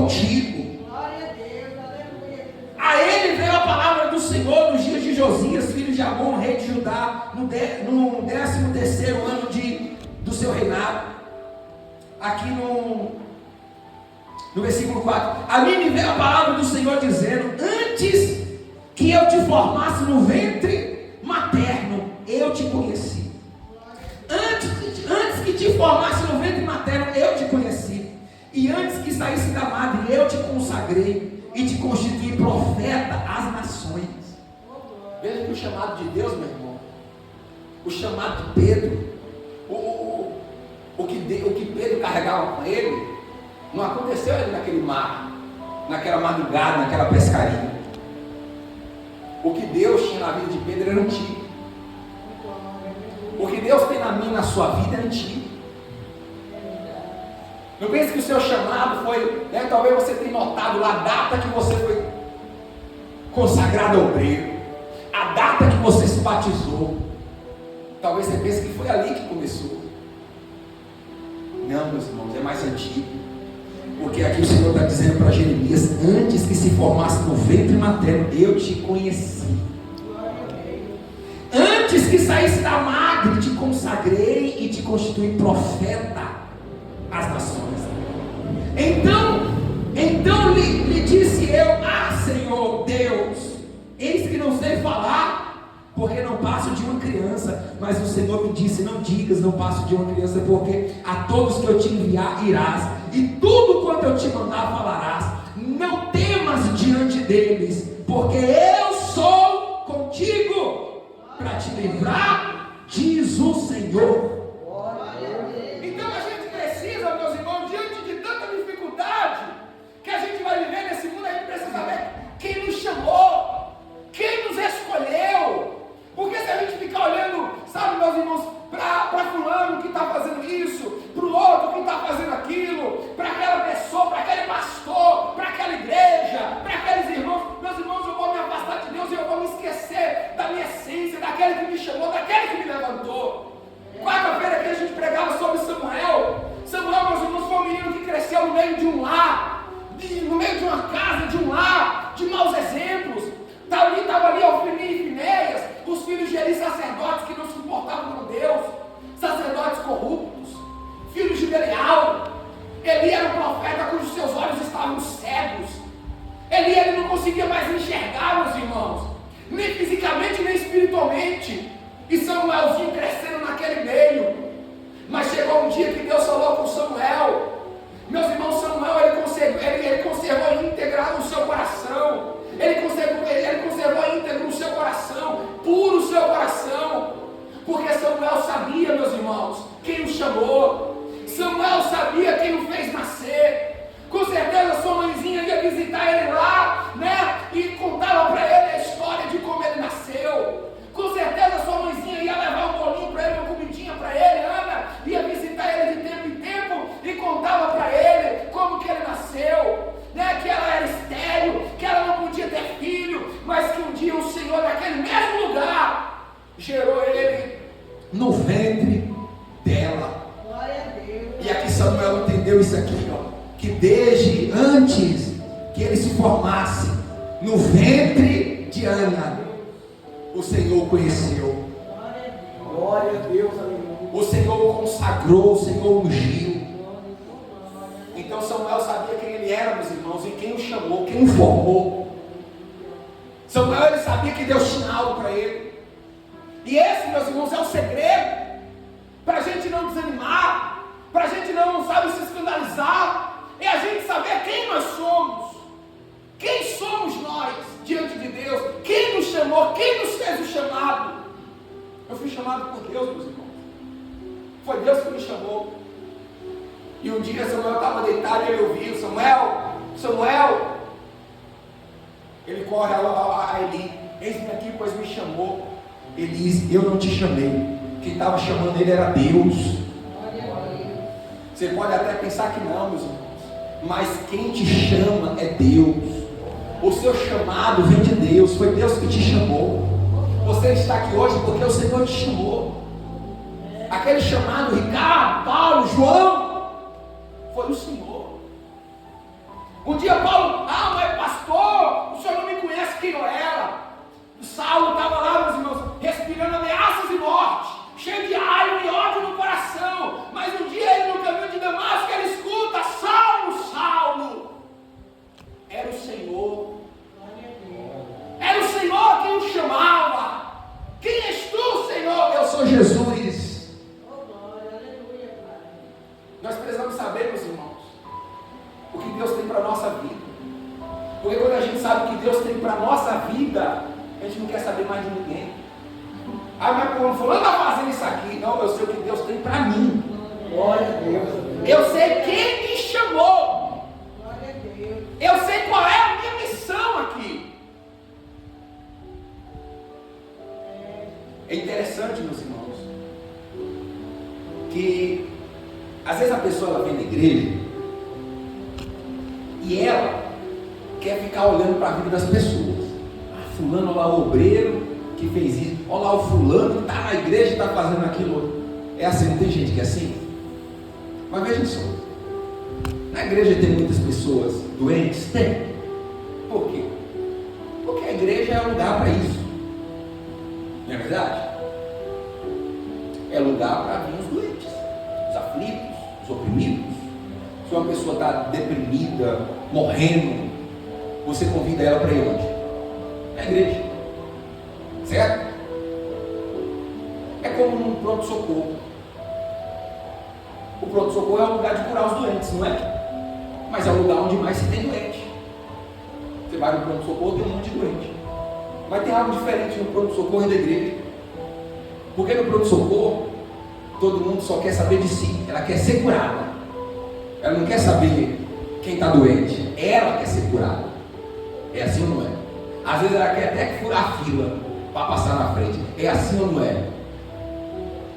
contigo. A ele veio a palavra do Senhor nos dias de Josias, filho de Amon, rei de Judá, no 13º ano do seu reinado. Aqui no versículo 4: a mim me veio a palavra do Senhor dizendo: antes que eu te formasse no ventre materno, eu te conheci. Antes que te formasse no ventre materno, eu te conheci. E antes que saísse da madre, eu te consagrei e te constituí profeta às nações. Veja que o chamado de Deus, meu irmão, o chamado de Pedro, o que Pedro carregava com ele, não aconteceu ali naquele mar, naquela madrugada, naquela pescaria. O que Deus tinha na vida de Pedro era antigo. O que Deus tem na minha, na sua vida, é antigo. Não pense que o seu chamado foi, talvez você tenha notado lá a data que você foi consagrado obreiro, a data que você se batizou. Talvez você pense que foi ali que começou. Não, meus irmãos, é mais antigo. Porque aqui o Senhor está dizendo para Jeremias: antes que se formasse no ventre materno, eu te conheci. Antes que saísse da madre, te consagrei e te constituí profeta às nações. Então lhe disse eu: Senhor Deus, eis que não sei falar, porque não passo de uma criança. Mas o Senhor me disse: não digas, não passo de uma criança, porque a todos que eu te enviar irás, e tudo quanto eu te mandar falarás. Não temas diante deles, porque eu sou contigo para te livrar, diz o Senhor. Então a gente precisa, meus irmãos, diante de tanta dificuldade que a gente vai viver nesse mundo, a gente precisa saber quem nos chamou, quem nos escolheu. Porque se a gente ficar olhando, sabe, meus irmãos, para fulano que está fazendo isso, para o outro que está fazendo aquilo, para aquela pessoa, para aquele pastor, para aquela igreja, para aqueles irmãos, meus irmãos, eu vou me afastar de Deus e eu vou me esquecer da minha essência, daquele que me chamou, daquele que me levantou. Quarta-feira aqui a gente pregava sobre Samuel. Samuel, meus irmãos, foi um menino que cresceu no meio de um lar, no meio de uma casa, de um lar, de maus exemplos. Estava ali Ofni e Finéias, os filhos de Eli, sacerdotes que não se importavam com Deus, sacerdotes corruptos, filhos de Belial. Eli era um profeta cujos seus olhos estavam cegos. Ele não conseguia mais enxergar, meus irmãos, nem fisicamente nem espiritualmente. E Samuelzinho crescendo naquele meio. Mas chegou um dia que Deus falou com Samuel. Meus irmãos, Samuel ele conservou íntegra o seu coração. Ele conservou íntegro o seu coração, puro o seu coração. Porque Samuel sabia, meus irmãos, quem o chamou. Samuel sabia quem o fez nascer. Com certeza sua mãezinha ia visitar ele lá, e contava para ele a história de como ele nasceu. Com certeza sua mãezinha ia levar um bolinho para ele, uma comidinha para ele. Ana ia visitar ele de tempo em tempo e contava para ele como que ele nasceu, que ela era estéril, que ela não podia ter filho, mas que um dia o Senhor naquele mesmo lugar gerou ele no ventre dela. Glória a Deus. E aqui Samuel entendeu isso aqui, que desde antes que ele se formasse no ventre de Ana, o Senhor o conheceu. Glória a Deus, aleluia. O Senhor o consagrou, o Senhor o ungiu. Então Samuel sabia quem ele era, meus irmãos, e quem o chamou, quem o formou. Samuel, ele sabia que Deus tinha algo para ele. E esse, meus irmãos, é o segredo para a gente não desanimar, para a gente não, se escandalizar. É a gente saber quem nós somos. Quem somos nós diante de Deus? Quem nos chamou? Quem nos fez o chamado? Eu fui chamado por Deus, meus irmãos. Foi Deus que me chamou. E um dia Samuel estava deitado e ele ouviu: Samuel. Ele corre a Eli: eis-me aqui, pois me chamou. Ele diz: eu não te chamei. Quem estava chamando ele era Deus. Você pode até pensar que não, meus irmãos, mas quem te chama é Deus. O seu chamado vem de Deus. Foi Deus que te chamou. Você está aqui hoje porque o Senhor te chamou. Aquele chamado, Ricardo, Paulo, João, foi o Senhor. Um dia Paulo, mas pastor, o senhor não me conhece quem eu era. Saulo estava lá, meus irmãos, respirando ameaças e morte, cheio de raiva e ódio no coração. Mas um dia ele no caminho de Damasco, ele escuta: Saulo, Saulo. Era o Senhor. Era o Senhor quem o chamava. Quem és tu, Senhor? Eu sou Jesus. Nós precisamos saber, meus irmãos, o que Deus tem para a nossa vida. Porque quando a gente sabe o que Deus tem para a nossa vida, a gente não quer saber mais de ninguém. Mas quando fulano está fazendo isso aqui, não, eu sei o que Deus tem para mim. Glória a Deus. Eu sei quem me chamou. Glória a Deus. Eu sei qual é a minha missão aqui. É interessante, meus irmãos, que às vezes a pessoa ela vem na igreja e ela quer ficar olhando para a vida das pessoas. Fulano, olha lá o obreiro que fez isso, olha lá o fulano que está na igreja e está fazendo aquilo. É assim, não tem gente que é assim? Mas vejam só, na igreja tem muitas pessoas doentes? Tem. Por quê? Porque a igreja é lugar para isso. Não é verdade? É lugar para vir os doentes, os aflitos, os oprimidos. Se uma pessoa está deprimida, morrendo, você convida ela para ir onde? Na igreja. Certo? É como num pronto-socorro. O pronto-socorro é o lugar de curar os doentes, não é? Mas é o lugar onde mais se tem doente. Você vai no pronto-socorro, tem um monte de doente. Mas tem algo diferente no pronto-socorro e da igreja. Porque no pronto-socorro, todo mundo só quer saber de si. Ela quer ser curada. Ela não quer saber quem está doente. Ela quer ser curada. É assim ou não é? Às vezes ela quer até furar a fila para passar na frente. É assim ou não é?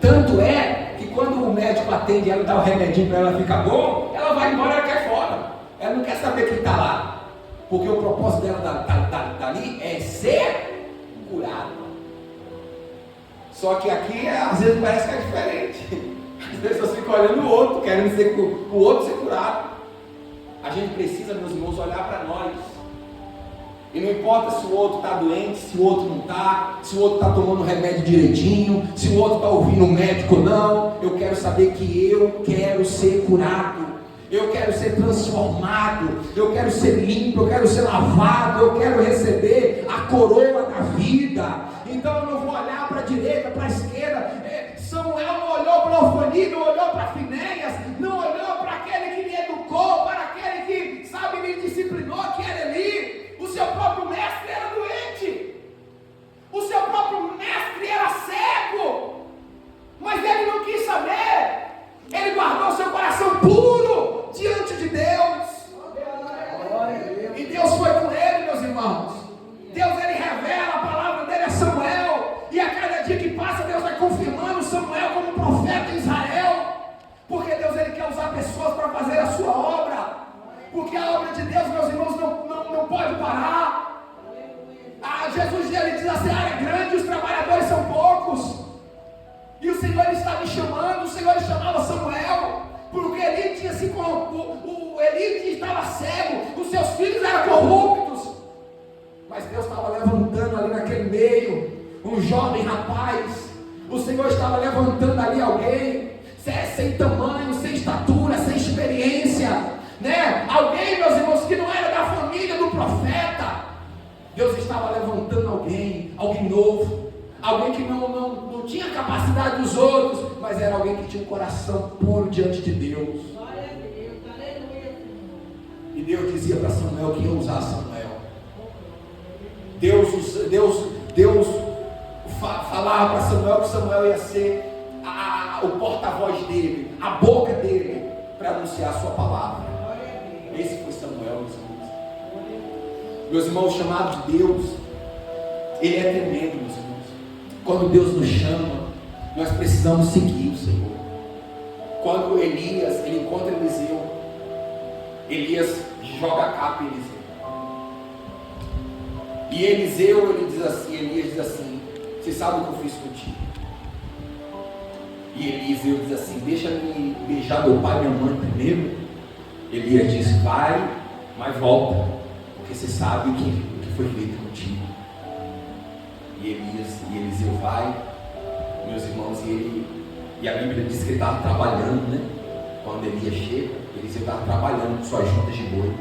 Tanto é que quando o médico atende ela e dá o remedinho para ela ficar bom, ela vai embora e ela quer fora. Ela não quer saber quem está lá. Porque o propósito dela dali é ser curada. Só que aqui às vezes parece que é diferente. As pessoas ficam olhando o outro, querendo ser, o outro ser curado. A gente precisa, meus irmãos, olhar para nós. E não importa se o outro está doente, se o outro não está, se o outro está tomando remédio direitinho, se o outro está ouvindo o médico ou não. Eu quero saber que eu quero ser curado. Eu quero ser transformado, eu quero ser limpo, eu quero ser lavado, eu quero receber a coroa da vida. Então eu não vou olhar para a direita, para a esquerda. Samuel não olhou para Ofani, não olhou para Finéias, não olhou para aquele que me educou, para aquele que, sabe, me disciplinou, que era Eli. O seu próprio mestre era doente, o seu próprio mestre era cego, mas ele não quis saber. Ele guardou seu coração puro diante de Deus. E Deus foi com ele, meus irmãos. Deus, ele revela a palavra dele a Samuel. E a cada dia que passa, Deus vai confirmando Samuel como profeta em Israel. Porque Deus, ele quer usar pessoas para fazer a sua obra. Porque a obra de Deus, meus irmãos, não pode parar. Jesus, ele diz assim: a área é grande e os trabalhadores são poucos. E o Senhor está me chamando. O Senhor chamava Samuel, porque Eli tinha se Eli estava cego, os seus filhos eram corruptos, mas Deus estava levantando ali naquele meio um jovem rapaz. O Senhor estava levantando ali alguém sem tamanho, sem estatura, sem experiência, né? Alguém, meus irmãos, que não era da família do profeta. Deus estava levantando alguém novo, alguém que não tinha a capacidade dos outros, mas era alguém que tinha um coração puro diante de Deus. Glória a Deus, aleluia. E Deus dizia para Samuel que ia usar Samuel. Deus falava para Samuel que Samuel ia ser o porta-voz dele, a boca dele, para anunciar a sua palavra. Esse foi Samuel, meus irmãos. Meus irmãos, chamado de Deus, ele é tremendo, meus irmãos. Quando Deus nos chama, nós precisamos seguir o Senhor. Quando Elias, ele encontra Eliseu, Elias joga a capa em Eliseu. E Eliseu, Elias diz assim: você sabe o que eu fiz contigo? E Eliseu diz assim: deixa-me beijar meu pai e minha mãe primeiro. Elias diz: vai, mas volta, porque você sabe o que foi feito contigo. E Eliseu vai, meus irmãos, e a Bíblia diz que ele estava trabalhando, né? Quando Elias chega, Eliseu estava trabalhando com suas juntas de boi.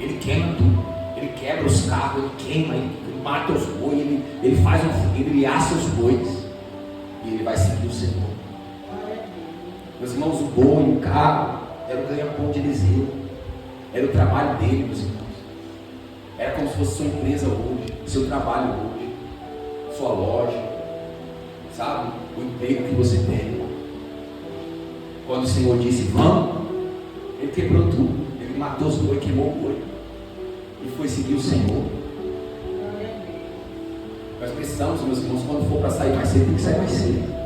Ele queima tudo, ele quebra os carros, ele queima, ele mata os bois, ele faz uma fogueira, ele assa os bois, e ele vai seguir o Senhor. Meus irmãos, o boi, o carro, era o ganha-pão de Eliseu, era o trabalho dele, meus irmãos. Era como se fosse sua empresa hoje, o seu trabalho hoje, sua loja, sabe? O emprego que você tem. Quando o Senhor disse, vamos, ele quebrou tudo, ele matou os bois, queimou o boi, e foi seguir o Senhor. Nós precisamos, meus irmãos, quando for para sair mais cedo, tem que sair mais cedo.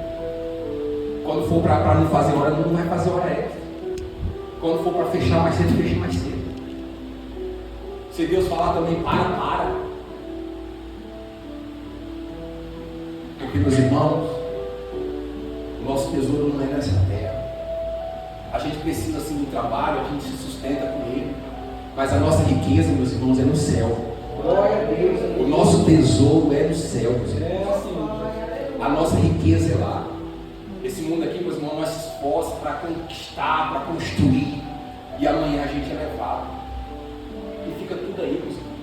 Quando for para não fazer hora, não vai fazer hora extra. Quando for para fechar mais cedo, fecha mais cedo. Se Deus falar também, para. Porque, meus irmãos, o nosso tesouro não é nessa terra. A gente precisa sim do trabalho, a gente se sustenta com ele. Mas a nossa riqueza, meus irmãos, é no céu. Glória a Deus. O nosso tesouro é no céu, meus irmãos. A nossa riqueza é lá. Esse mundo aqui, meus irmãos, nós se esforça para conquistar, para construir. E amanhã a gente é levado. E fica tudo aí, meus irmãos.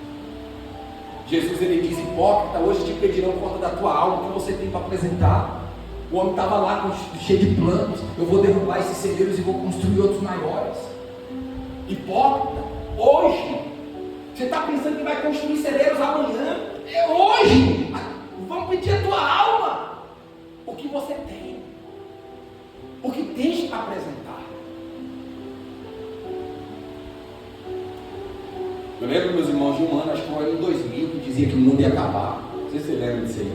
Jesus, ele diz, hipócrita, hoje te pedirão conta da tua alma, o que você tem para apresentar. O homem estava lá cheio de planos. Eu vou derrubar esses celeiros e vou construir outros maiores. Hipócrita, hoje, você está pensando que vai construir celeiros amanhã? É hoje. Vamos pedir a tua alma. O que você tem. O que tens para apresentar. Eu lembro, meus irmãos, de um ano, acho que foi no 2000, que dizia que o mundo ia acabar. Não sei se você lembra disso aí.